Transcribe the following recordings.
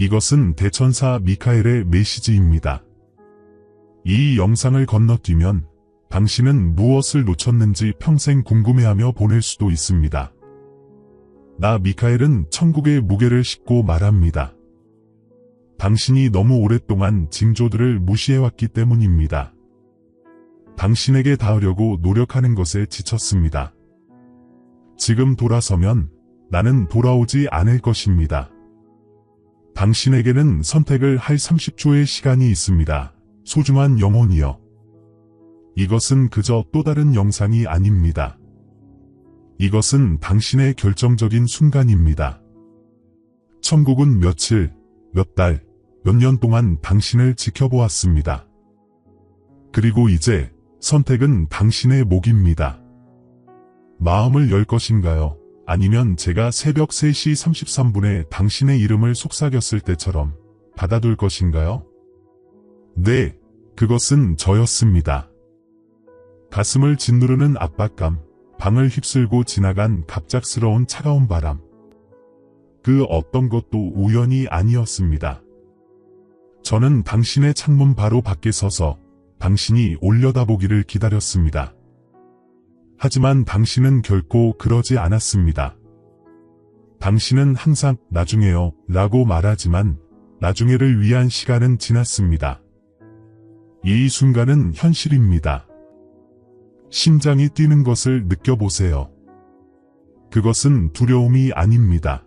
이것은 대천사 미카엘의 메시지입니다. 이 영상을 건너뛰면 당신은 무엇을 놓쳤는지 평생 궁금해하며 보낼 수도 있습니다. 나 미카엘은 천국의 무게를 싣고 말합니다. 당신이 너무 오랫동안 징조들을 무시해왔기 때문입니다. 당신에게 닿으려고 노력하는 것에 지쳤습니다. 지금 돌아서면 나는 돌아오지 않을 것입니다. 당신에게는 선택을 할 30초의 시간이 있습니다. 소중한 영혼이여. 이것은 그저 또 다른 영상이 아닙니다. 이것은 당신의 결정적인 순간입니다. 천국은 며칠, 몇 달, 몇 년 동안 당신을 지켜보았습니다. 그리고 이제 선택은 당신의 몫입니다. 마음을 열 것인가요? 아니면 제가 새벽 3시 33분에 당신의 이름을 속삭였을 때처럼 받아둘 것인가요? 네, 그것은 저였습니다. 가슴을 짓누르는 압박감, 방을 휩쓸고 지나간 갑작스러운 차가운 바람. 그 어떤 것도 우연이 아니었습니다. 저는 당신의 창문 바로 밖에 서서 당신이 올려다보기를 기다렸습니다. 하지만 당신은 결코 그러지 않았습니다. 당신은 항상 나중에요 라고 말하지만 나중에를 위한 시간은 지났습니다. 이 순간은 현실입니다. 심장이 뛰는 것을 느껴보세요. 그것은 두려움이 아닙니다.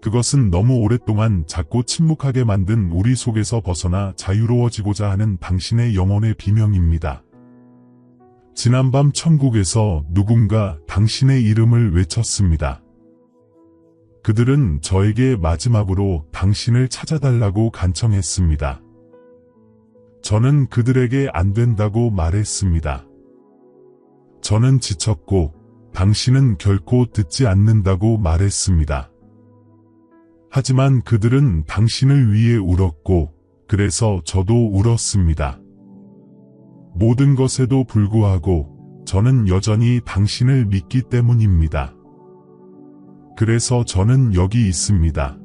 그것은 너무 오랫동안 작고 침묵하게 만든 우리 속에서 벗어나 자유로워지고자 하는 당신의 영혼의 비명입니다. 지난밤 천국에서 누군가 당신의 이름을 외쳤습니다. 그들은 저에게 마지막으로 당신을 찾아달라고 간청했습니다. 저는 그들에게 안 된다고 말했습니다. 저는 지쳤고 당신은 결코 듣지 않는다고 말했습니다. 하지만 그들은 당신을 위해 울었고 그래서 저도 울었습니다. 모든 것에도 불구하고 저는 여전히 당신을 믿기 때문입니다. 그래서 저는 여기 있습니다.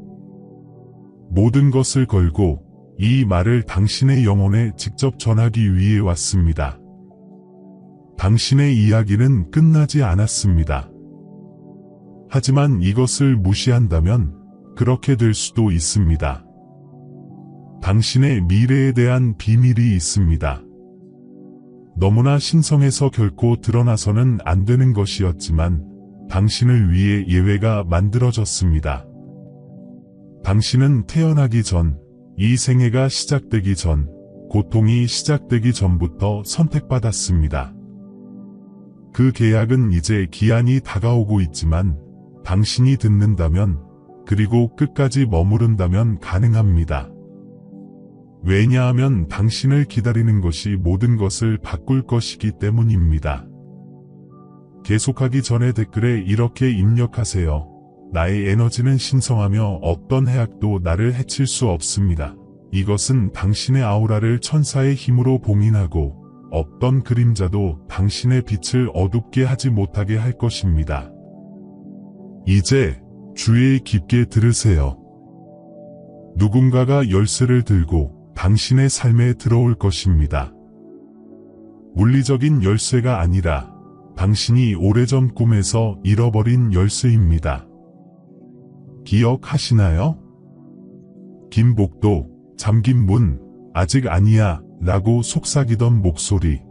모든 것을 걸고 이 말을 당신의 영혼에 직접 전하기 위해 왔습니다. 당신의 이야기는 끝나지 않았습니다. 하지만 이것을 무시한다면 그렇게 될 수도 있습니다. 당신의 미래에 대한 비밀이 있습니다. 너무나 신성해서 결코 드러나서는 안 되는 것이었지만 당신을 위해 예외가 만들어졌습니다. 당신은 태어나기 전, 이 생애가 시작되기 전, 고통이 시작되기 전부터 선택받았습니다. 그 계약은 이제 기한이 다가오고 있지만 당신이 듣는다면 그리고 끝까지 머무른다면 가능합니다. 왜냐하면 당신을 기다리는 것이 모든 것을 바꿀 것이기 때문입니다. 계속하기 전에 댓글에 이렇게 입력하세요. 나의 에너지는 신성하며 어떤 해악도 나를 해칠 수 없습니다. 이것은 당신의 아우라를 천사의 힘으로 봉인하고 어떤 그림자도 당신의 빛을 어둡게 하지 못하게 할 것입니다. 이제 주의 깊게 들으세요. 누군가가 열쇠를 들고 당신의 삶에 들어올 것입니다. 물리적인 열쇠가 아니라 당신이 오래전 꿈에서 잃어버린 열쇠입니다. 기억하시나요? 긴 복도, 잠긴 문, 아직 아니야 라고 속삭이던 목소리.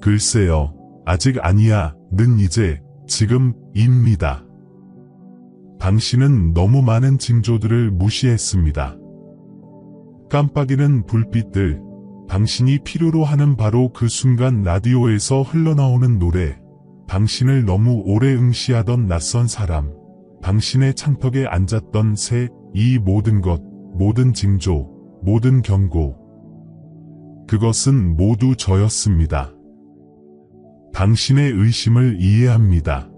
글쎄요, 아직 아니야 는 이제 지금입니다. 당신은 너무 많은 징조들을 무시했습니다. 깜빡이는 불빛들, 당신이 필요로 하는 바로 그 순간 라디오에서 흘러나오는 노래, 당신을 너무 오래 응시하던 낯선 사람, 당신의 창턱에 앉았던 새, 이 모든 것, 모든 징조, 모든 경고. 그것은 모두 저였습니다. 당신의 의심을 이해합니다.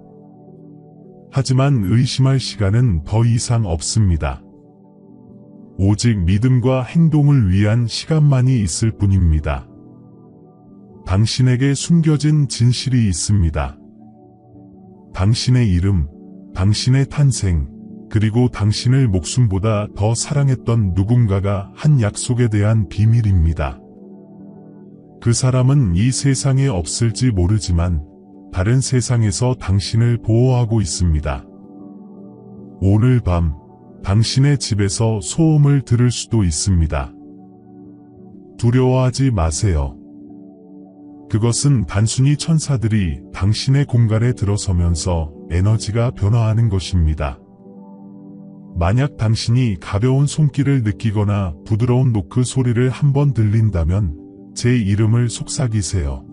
하지만 의심할 시간은 더 이상 없습니다. 오직 믿음과 행동을 위한 시간만이 있을 뿐입니다. 당신에게 숨겨진 진실이 있습니다. 당신의 이름, 당신의 탄생, 그리고 당신을 목숨보다 더 사랑했던 누군가가 한 약속에 대한 비밀입니다. 그 사람은 이 세상에 없을지 모르지만 다른 세상에서 당신을 보호하고 있습니다. 오늘 밤 당신의 집에서 소음을 들을 수도 있습니다. 두려워하지 마세요. 그것은 단순히 천사들이 당신의 공간에 들어서면서 에너지가 변화하는 것입니다. 만약 당신이 가벼운 손길을 느끼거나 부드러운 노크 소리를 한번 들린다면 제 이름을 속삭이세요.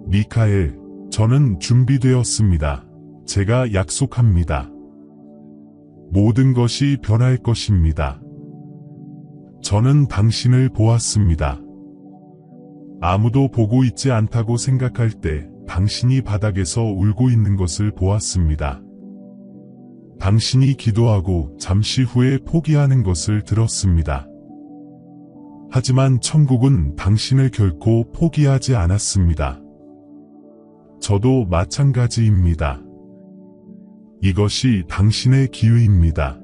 미카엘, 저는 준비되었습니다. 제가 약속합니다. 모든 것이 변할 것입니다. 저는 당신을 보았습니다. 아무도 보고 있지 않다고 생각할 때 당신이 바닥에서 울고 있는 것을 보았습니다. 당신이 기도하고 잠시 후에 포기하는 것을 들었습니다. 하지만 천국은 당신을 결코 포기하지 않았습니다. 저도 마찬가지입니다. 이것이 당신의 기회입니다.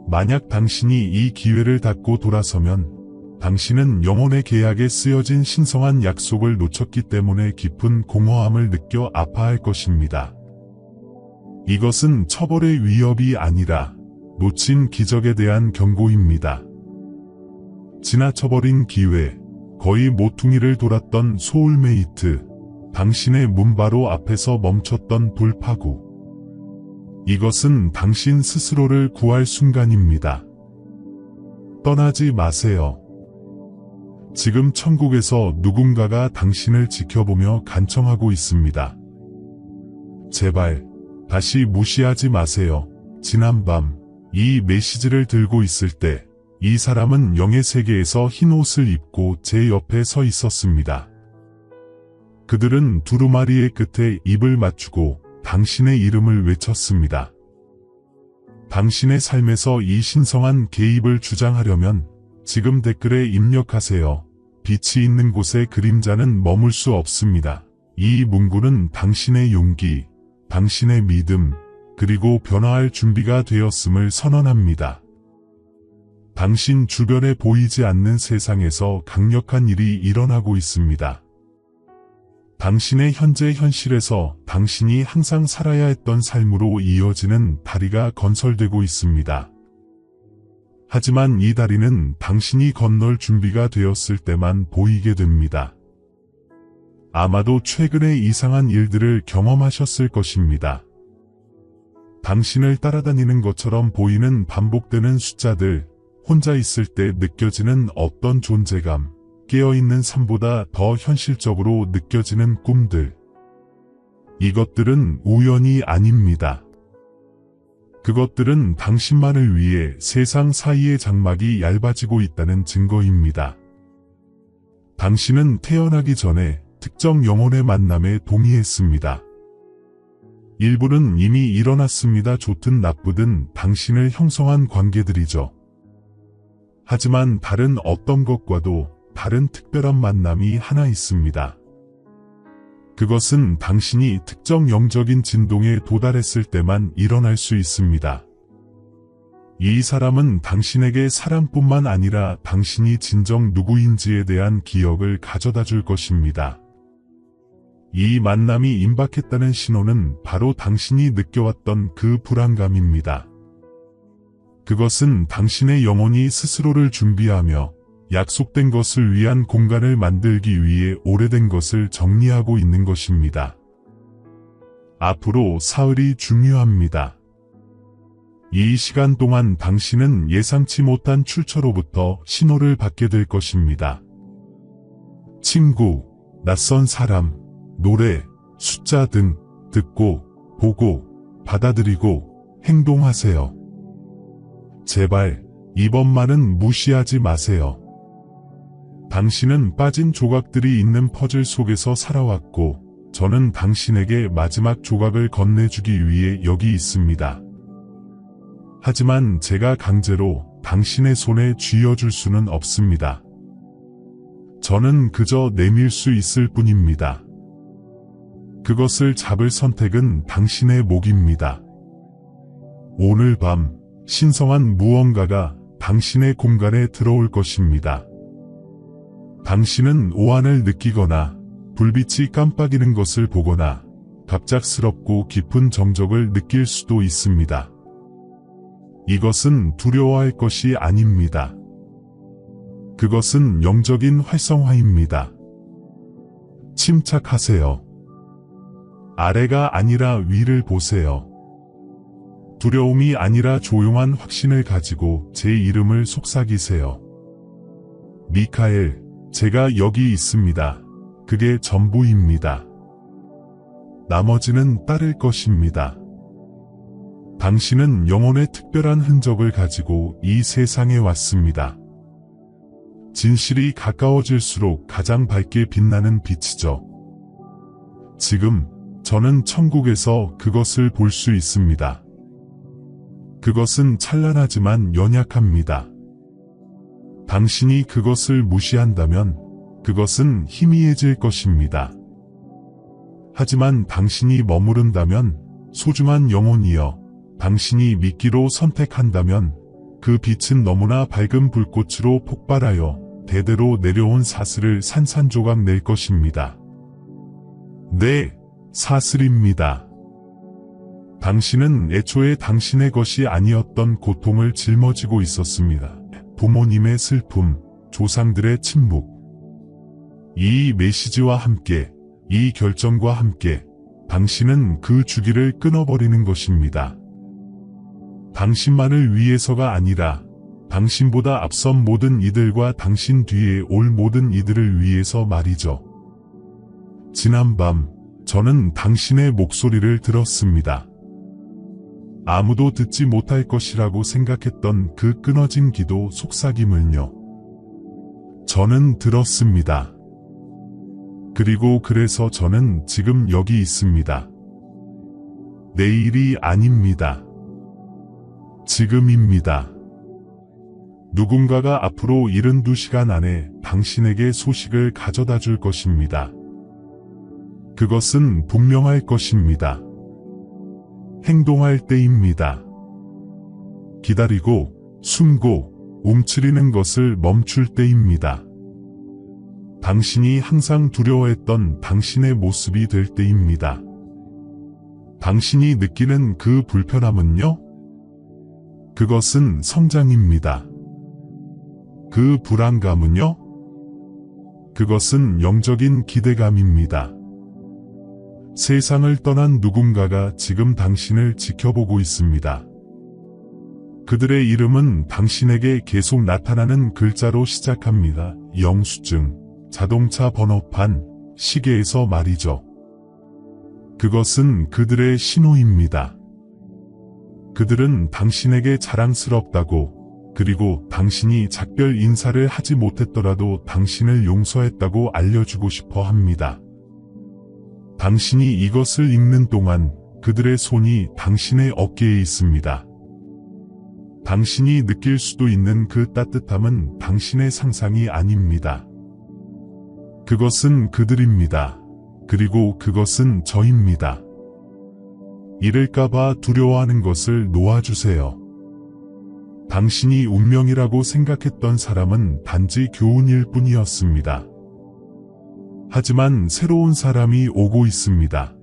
만약 당신이 이 기회를 닫고 돌아서면 당신은 영혼의 계약에 쓰여진 신성한 약속을 놓쳤기 때문에 깊은 공허함을 느껴 아파할 것입니다. 이것은 처벌의 위협이 아니라 놓친 기적에 대한 경고입니다. 지나쳐버린 기회, 거의 모퉁이를 돌았던 소울메이트, 당신의 문 바로 앞에서 멈췄던 돌파구. 이것은 당신 스스로를 구할 순간입니다. 떠나지 마세요. 지금 천국에서 누군가가 당신을 지켜보며 간청하고 있습니다. 제발, 다시 무시하지 마세요. 지난밤, 이 메시지를 들고 있을 때, 이 사람은 영의 세계에서 흰 옷을 입고 제 옆에 서 있었습니다. 그들은 두루마리의 끝에 입을 맞추고 당신의 이름을 외쳤습니다. 당신의 삶에서 이 신성한 개입을 주장하려면 지금 댓글에 입력하세요. 빛이 있는 곳에 그림자는 머물 수 없습니다. 이 문구는 당신의 용기, 당신의 믿음, 그리고 변화할 준비가 되었음을 선언합니다. 당신 주변에 보이지 않는 세상에서 강력한 일이 일어나고 있습니다. 당신의 현재 현실에서 당신이 항상 살아야 했던 삶으로 이어지는 다리가 건설되고 있습니다. 하지만 이 다리는 당신이 건널 준비가 되었을 때만 보이게 됩니다. 아마도 최근에 이상한 일들을 경험하셨을 것입니다. 당신을 따라다니는 것처럼 보이는 반복되는 숫자들, 혼자 있을 때 느껴지는 어떤 존재감, 깨어있는 삶보다 더 현실적으로 느껴지는 꿈들. 이것들은 우연이 아닙니다. 그것들은 당신만을 위해 세상 사이의 장막이 얇아지고 있다는 증거입니다. 당신은 태어나기 전에 특정 영혼의 만남에 동의했습니다. 일부는 이미 일어났습니다. 좋든 나쁘든 당신을 형성한 관계들이죠. 하지만 다른 어떤 것과도 다른 특별한 만남이 하나 있습니다. 그것은 당신이 특정 영적인 진동에 도달했을 때만 일어날 수 있습니다. 이 사람은 당신에게 사랑뿐만 아니라 당신이 진정 누구인지에 대한 기억을 가져다 줄 것입니다. 이 만남이 임박했다는 신호는 바로 당신이 느껴왔던 그 불안감입니다. 그것은 당신의 영혼이 스스로를 준비하며 약속된 것을 위한 공간을 만들기 위해 오래된 것을 정리하고 있는 것입니다. 앞으로 사흘이 중요합니다. 이 시간 동안 당신은 예상치 못한 출처로부터 신호를 받게 될 것입니다. 친구, 낯선 사람, 노래, 숫자 등 듣고, 보고, 받아들이고, 행동하세요. 제발, 이번만은 무시하지 마세요. 당신은 빠진 조각들이 있는 퍼즐 속에서 살아왔고, 저는 당신에게 마지막 조각을 건네주기 위해 여기 있습니다. 하지만 제가 강제로 당신의 손에 쥐어줄 수는 없습니다. 저는 그저 내밀 수 있을 뿐입니다. 그것을 잡을 선택은 당신의 몫입니다. 오늘 밤 신성한 무언가가 당신의 공간에 들어올 것입니다. 당신은 오한을 느끼거나 불빛이 깜빡이는 것을 보거나 갑작스럽고 깊은 정적을 느낄 수도 있습니다. 이것은 두려워할 것이 아닙니다. 그것은 영적인 활성화입니다. 침착하세요. 아래가 아니라 위를 보세요. 두려움이 아니라 조용한 확신을 가지고 제 이름을 속삭이세요. 미카엘, 제가 여기 있습니다. 그게 전부입니다. 나머지는 따를 것입니다. 당신은 영혼의 특별한 흔적을 가지고 이 세상에 왔습니다. 진실이 가까워질수록 가장 밝게 빛나는 빛이죠. 지금 저는 천국에서 그것을 볼 수 있습니다. 그것은 찬란하지만 연약합니다. 당신이 그것을 무시한다면 그것은 희미해질 것입니다. 하지만 당신이 머무른다면 소중한 영혼이여, 당신이 믿기로 선택한다면 그 빛은 너무나 밝은 불꽃으로 폭발하여 대대로 내려온 사슬을 산산조각 낼 것입니다. 네, 사슬입니다. 당신은 애초에 당신의 것이 아니었던 고통을 짊어지고 있었습니다. 부모님의 슬픔, 조상들의 침묵. 이 메시지와 함께, 이 결정과 함께 당신은 그 주기를 끊어버리는 것입니다. 당신만을 위해서가 아니라 당신보다 앞선 모든 이들과 당신 뒤에 올 모든 이들을 위해서 말이죠. 지난밤 저는 당신의 목소리를 들었습니다. 아무도 듣지 못할 것이라고 생각했던 그 끊어진 기도 속삭임을요. 저는 들었습니다. 그리고 그래서 저는 지금 여기 있습니다. 내일이 아닙니다. 지금입니다. 누군가가 앞으로 72시간 안에 당신에게 소식을 가져다 줄 것입니다. 그것은 분명할 것입니다. 행동할 때입니다. 기다리고, 숨고, 움츠리는 것을 멈출 때입니다. 당신이 항상 두려워했던 당신의 모습이 될 때입니다. 당신이 느끼는 그 불편함은요? 그것은 성장입니다. 그 불안감은요? 그것은 영적인 기대감입니다. 세상을 떠난 누군가가 지금 당신을 지켜보고 있습니다. 그들의 이름은 당신에게 계속 나타나는 글자로 시작합니다. 영수증, 자동차 번호판, 시계에서 말이죠. 그것은 그들의 신호입니다. 그들은 당신에게 자랑스럽다고, 그리고 당신이 작별 인사를 하지 못했더라도 당신을 용서했다고 알려주고 싶어 합니다. 당신이 이것을 읽는 동안 그들의 손이 당신의 어깨에 있습니다. 당신이 느낄 수도 있는 그 따뜻함은 당신의 상상이 아닙니다. 그것은 그들입니다. 그리고 그것은 저입니다. 잃을까봐 두려워하는 것을 놓아주세요. 당신이 운명이라고 생각했던 사람은 단지 교훈일 뿐이었습니다. 하지만 새로운 사람이 오고 있습니다.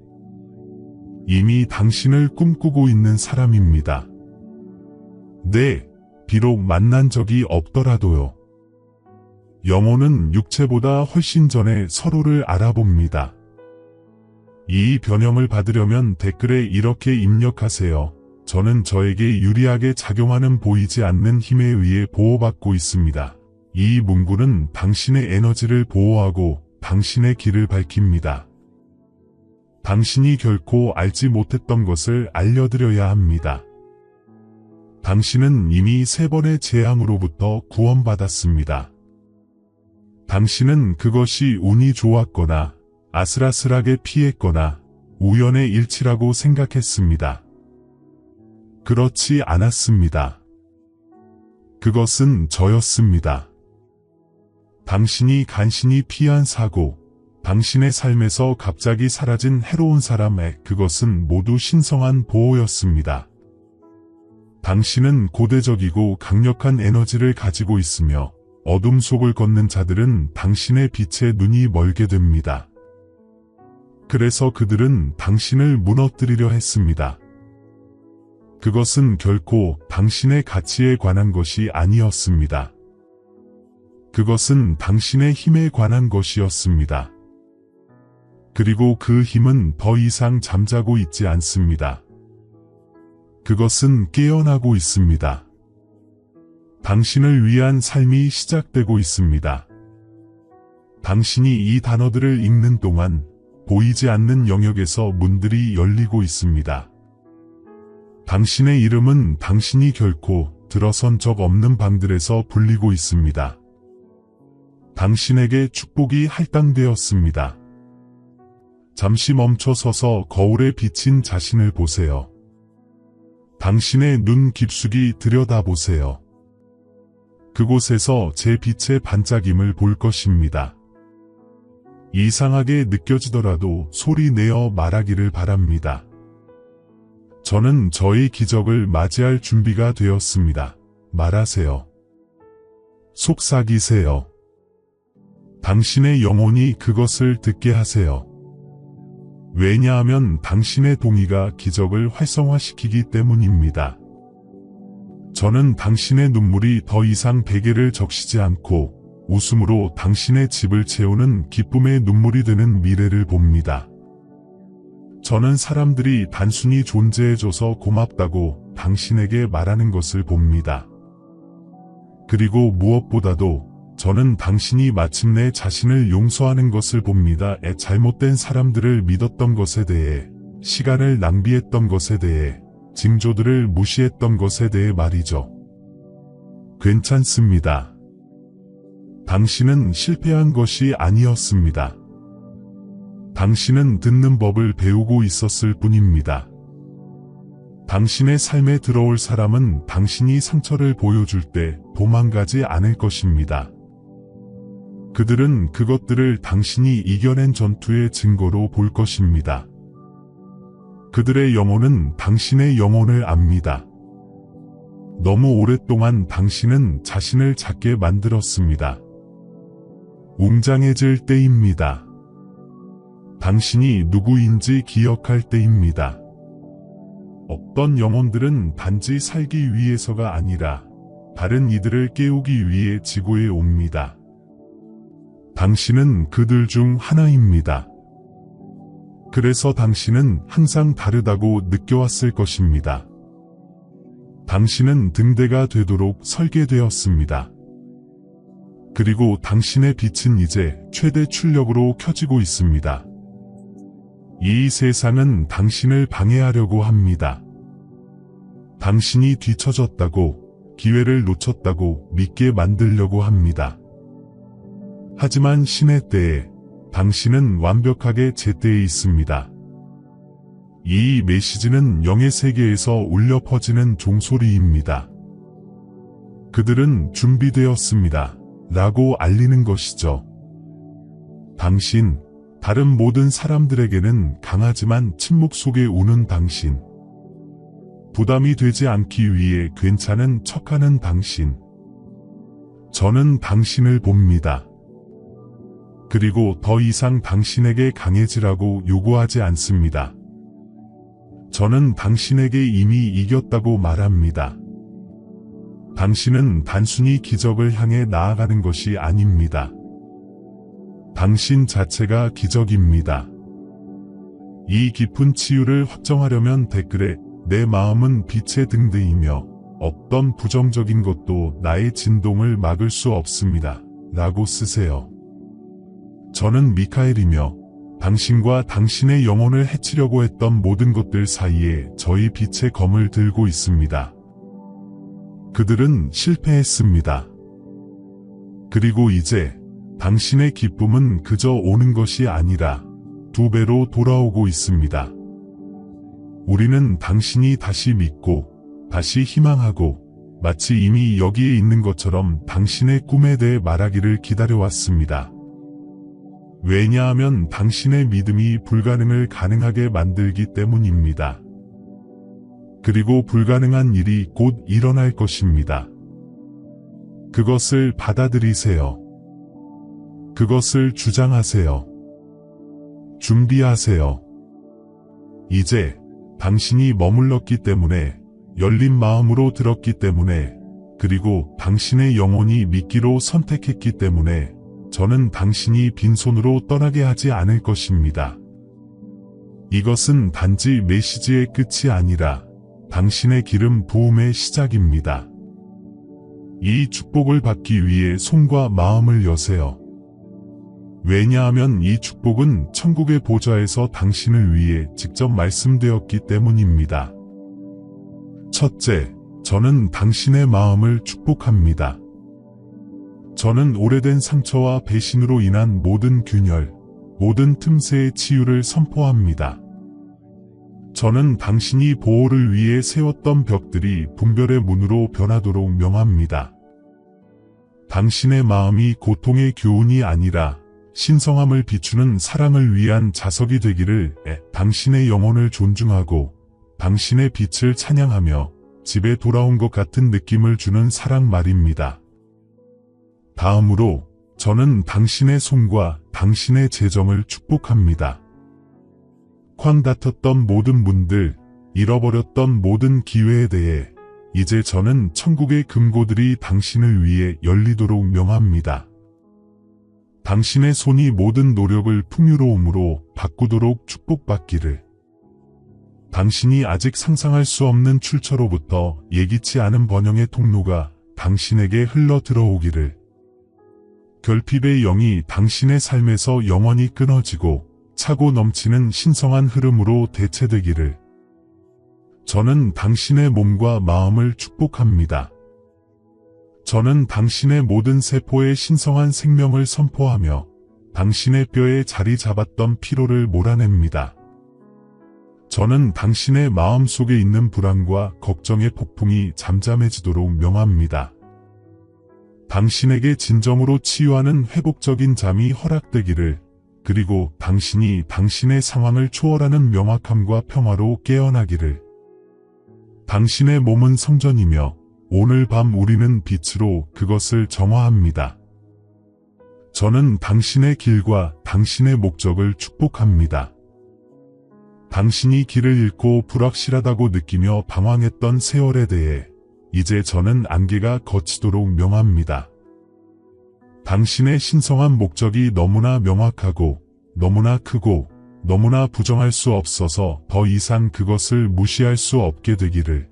이미 당신을 꿈꾸고 있는 사람입니다. 네, 비록 만난 적이 없더라도요. 영혼은 육체보다 훨씬 전에 서로를 알아봅니다. 이 변형을 받으려면 댓글에 이렇게 입력하세요. 저는 저에게 유리하게 작용하는 보이지 않는 힘에 의해 보호받고 있습니다. 이 문구는 당신의 에너지를 보호하고 당신의 길을 밝힙니다. 당신이 결코 알지 못했던 것을 알려드려야 합니다. 당신은 이미 3번의 재앙으로부터 구원받았습니다. 당신은 그것이 운이 좋았거나 아슬아슬하게 피했거나 우연의 일치라고 생각했습니다. 그렇지 않았습니다. 그것은 저였습니다. 당신이 간신히 피한 사고, 당신의 삶에서 갑자기 사라진 해로운 사람의 그것은 모두 신성한 보호였습니다. 당신은 고대적이고 강력한 에너지를 가지고 있으며 어둠 속을 걷는 자들은 당신의 빛에 눈이 멀게 됩니다. 그래서 그들은 당신을 무너뜨리려 했습니다. 그것은 결코 당신의 가치에 관한 것이 아니었습니다. 그것은 당신의 힘에 관한 것이었습니다. 그리고 그 힘은 더 이상 잠자고 있지 않습니다. 그것은 깨어나고 있습니다. 당신을 위한 삶이 시작되고 있습니다. 당신이 이 단어들을 읽는 동안 보이지 않는 영역에서 문들이 열리고 있습니다. 당신의 이름은 당신이 결코 들어선 적 없는 방들에서 불리고 있습니다. 당신에게 축복이 할당되었습니다. 잠시 멈춰 서서 거울에 비친 자신을 보세요. 당신의 눈 깊숙이 들여다보세요. 그곳에서 제 빛의 반짝임을 볼 것입니다. 이상하게 느껴지더라도 소리 내어 말하기를 바랍니다. 저는 저의 기적을 맞이할 준비가 되었습니다. 말하세요. 속삭이세요. 당신의 영혼이 그것을 듣게 하세요. 왜냐하면 당신의 동의가 기적을 활성화시키기 때문입니다. 저는 당신의 눈물이 더 이상 베개를 적시지 않고 웃음으로 당신의 집을 채우는 기쁨의 눈물이 되는 미래를 봅니다. 저는 사람들이 단순히 존재해줘서 고맙다고 당신에게 말하는 것을 봅니다. 그리고 무엇보다도 저는 당신이 마침내 자신을 용서하는 것을 봅니다. 잘못된 사람들을 믿었던 것에 대해, 시간을 낭비했던 것에 대해, 징조들을 무시했던 것에 대해 말이죠. 괜찮습니다. 당신은 실패한 것이 아니었습니다. 당신은 듣는 법을 배우고 있었을 뿐입니다. 당신의 삶에 들어올 사람은 당신이 상처를 보여줄 때 도망가지 않을 것입니다. 그들은 그것들을 당신이 이겨낸 전투의 증거로 볼 것입니다. 그들의 영혼은 당신의 영혼을 압니다. 너무 오랫동안 당신은 자신을 작게 만들었습니다. 웅장해질 때입니다. 당신이 누구인지 기억할 때입니다. 어떤 영혼들은 단지 살기 위해서가 아니라 다른 이들을 깨우기 위해 지구에 옵니다. 당신은 그들 중 하나입니다. 그래서 당신은 항상 다르다고 느껴왔을 것입니다. 당신은 등대가 되도록 설계되었습니다. 그리고 당신의 빛은 이제 최대 출력으로 켜지고 있습니다. 이 세상은 당신을 방해하려고 합니다. 당신이 뒤처졌다고, 기회를 놓쳤다고 믿게 만들려고 합니다. 하지만 신의 때에 당신은 완벽하게 제때에 있습니다. 이 메시지는 영의 세계에서 울려 퍼지는 종소리입니다. 그들은 준비되었습니다. 라고 알리는 것이죠. 당신, 다른 모든 사람들에게는 강하지만 침묵 속에 우는 당신. 부담이 되지 않기 위해 괜찮은 척하는 당신. 저는 당신을 봅니다. 그리고 더 이상 당신에게 강해지라고 요구하지 않습니다. 저는 당신에게 이미 이겼다고 말합니다. 당신은 단순히 기적을 향해 나아가는 것이 아닙니다. 당신 자체가 기적입니다. 이 깊은 치유를 확정하려면 댓글에 내 마음은 빛의 등대이며 어떤 부정적인 것도 나의 진동을 막을 수 없습니다. 라고 쓰세요. 저는 미카엘이며 당신과 당신의 영혼을 해치려고 했던 모든 것들 사이에 저희 빛의 검을 들고 있습니다. 그들은 실패했습니다. 그리고 이제 당신의 기쁨은 그저 오는 것이 아니라 2배로 돌아오고 있습니다. 우리는 당신이 다시 믿고 다시 희망하고 마치 이미 여기에 있는 것처럼 당신의 꿈에 대해 말하기를 기다려왔습니다. 왜냐하면 당신의 믿음이 불가능을 가능하게 만들기 때문입니다. 그리고 불가능한 일이 곧 일어날 것입니다. 그것을 받아들이세요. 그것을 주장하세요. 준비하세요. 이제 당신이 머물렀기 때문에, 열린 마음으로 들었기 때문에, 그리고 당신의 영혼이 믿기로 선택했기 때문에 저는 당신이 빈손으로 떠나게 하지 않을 것입니다. 이것은 단지 메시지의 끝이 아니라 당신의 기름 부음의 시작입니다. 이 축복을 받기 위해 손과 마음을 여세요. 왜냐하면 이 축복은 천국의 보좌에서 당신을 위해 직접 말씀되었기 때문입니다. 첫째, 저는 당신의 마음을 축복합니다. 저는 오래된 상처와 배신으로 인한 모든 균열, 모든 틈새의 치유를 선포합니다. 저는 당신이 보호를 위해 세웠던 벽들이 분별의 문으로 변하도록 명합니다. 당신의 마음이 고통의 교훈이 아니라 신성함을 비추는 사랑을 위한 자석이 되기를. 당신의 영혼을 존중하고 당신의 빛을 찬양하며 집에 돌아온 것 같은 느낌을 주는 사랑 말입니다. 다음으로 저는 당신의 손과 당신의 재정을 축복합니다. 쾅 닫혔던 모든 문들, 잃어버렸던 모든 기회에 대해 이제 저는 천국의 금고들이 당신을 위해 열리도록 명합니다. 당신의 손이 모든 노력을 풍요로움으로 바꾸도록 축복받기를. 당신이 아직 상상할 수 없는 출처로부터 예기치 않은 번영의 통로가 당신에게 흘러 들어오기를. 결핍의 영이 당신의 삶에서 영원히 끊어지고 차고 넘치는 신성한 흐름으로 대체되기를. 저는 당신의 몸과 마음을 축복합니다. 저는 당신의 모든 세포에 신성한 생명을 선포하며 당신의 뼈에 자리 잡았던 피로를 몰아냅니다. 저는 당신의 마음 속에 있는 불안과 걱정의 폭풍이 잠잠해지도록 명합니다. 당신에게 진정으로 치유하는 회복적인 잠이 허락되기를. 그리고 당신이 당신의 상황을 초월하는 명확함과 평화로 깨어나기를. 당신의 몸은 성전이며 오늘 밤 우리는 빛으로 그것을 정화합니다. 저는 당신의 길과 당신의 목적을 축복합니다. 당신이 길을 잃고 불확실하다고 느끼며 방황했던 세월에 대해 이제 저는 안개가 걷히도록 명합니다. 당신의 신성한 목적이 너무나 명확하고 너무나 크고 너무나 부정할 수 없어서 더 이상 그것을 무시할 수 없게 되기를.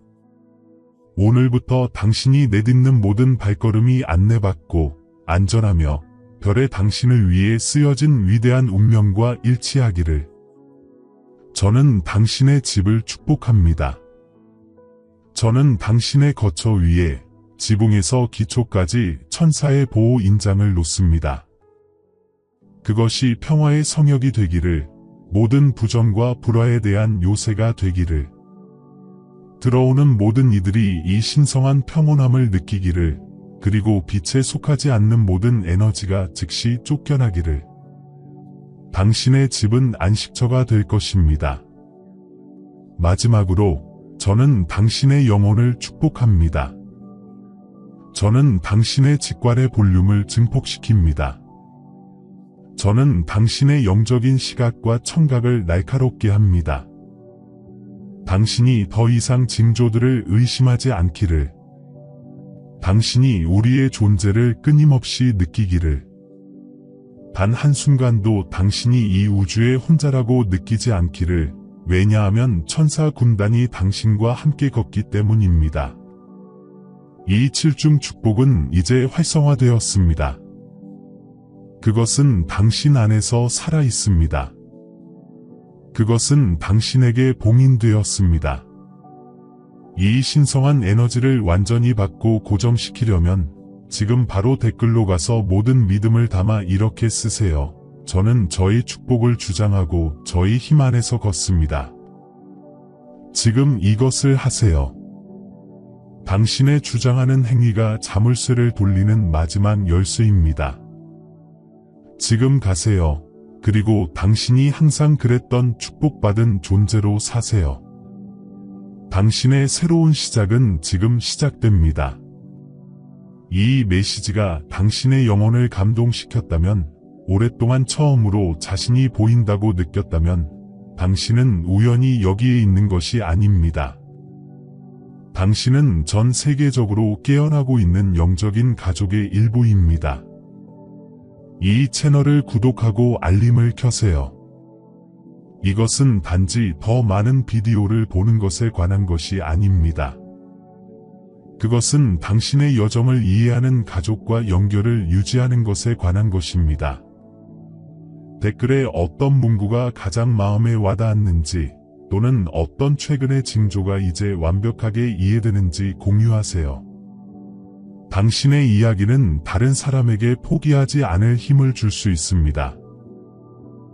오늘부터 당신이 내딛는 모든 발걸음이 안내받고 안전하며 별의 당신을 위해 쓰여진 위대한 운명과 일치하기를. 저는 당신의 집을 축복합니다. 저는 당신의 거처 위에 지붕에서 기초까지 천사의 보호 인장을 놓습니다. 그것이 평화의 성역이 되기를, 모든 부정과 불화에 대한 요새가 되기를. 들어오는 모든 이들이 이 신성한 평온함을 느끼기를, 그리고 빛에 속하지 않는 모든 에너지가 즉시 쫓겨나기를. 당신의 집은 안식처가 될 것입니다. 마지막으로 저는 당신의 영혼을 축복합니다. 저는 당신의 직관의 볼륨을 증폭시킵니다. 저는 당신의 영적인 시각과 청각을 날카롭게 합니다. 당신이 더 이상 징조들을 의심하지 않기를. 당신이 우리의 존재를 끊임없이 느끼기를. 단 한순간도 당신이 이 우주에 혼자라고 느끼지 않기를. 왜냐하면 천사 군단이 당신과 함께 걷기 때문입니다. 이 7중 축복은 이제 활성화되었습니다. 그것은 당신 안에서 살아 있습니다. 그것은 당신에게 봉인되었습니다. 이 신성한 에너지를 완전히 받고 고정시키려면 지금 바로 댓글로 가서 모든 믿음을 담아 이렇게 쓰세요. 저는 저의 축복을 주장하고 저의 힘 안에서 걷습니다. 지금 이것을 하세요. 당신의 주장하는 행위가 자물쇠를 돌리는 마지막 열쇠입니다. 지금 가세요. 그리고 당신이 항상 그랬던 축복받은 존재로 사세요. 당신의 새로운 시작은 지금 시작됩니다. 이 메시지가 당신의 영혼을 감동시켰다면, 오랫동안 처음으로 자신이 보인다고 느꼈다면, 당신은 우연히 여기에 있는 것이 아닙니다. 당신은 전 세계적으로 깨어나고 있는 영적인 가족의 일부입니다. 이 채널을 구독하고 알림을 켜세요. 이것은 단지 더 많은 비디오를 보는 것에 관한 것이 아닙니다. 그것은 당신의 여정을 이해하는 가족과 연결을 유지하는 것에 관한 것입니다. 댓글에 어떤 문구가 가장 마음에 와닿았는지, 또는 어떤 최근의 징조가 이제 완벽하게 이해되는지 공유하세요. 당신의 이야기는 다른 사람에게 포기하지 않을 힘을 줄 수 있습니다.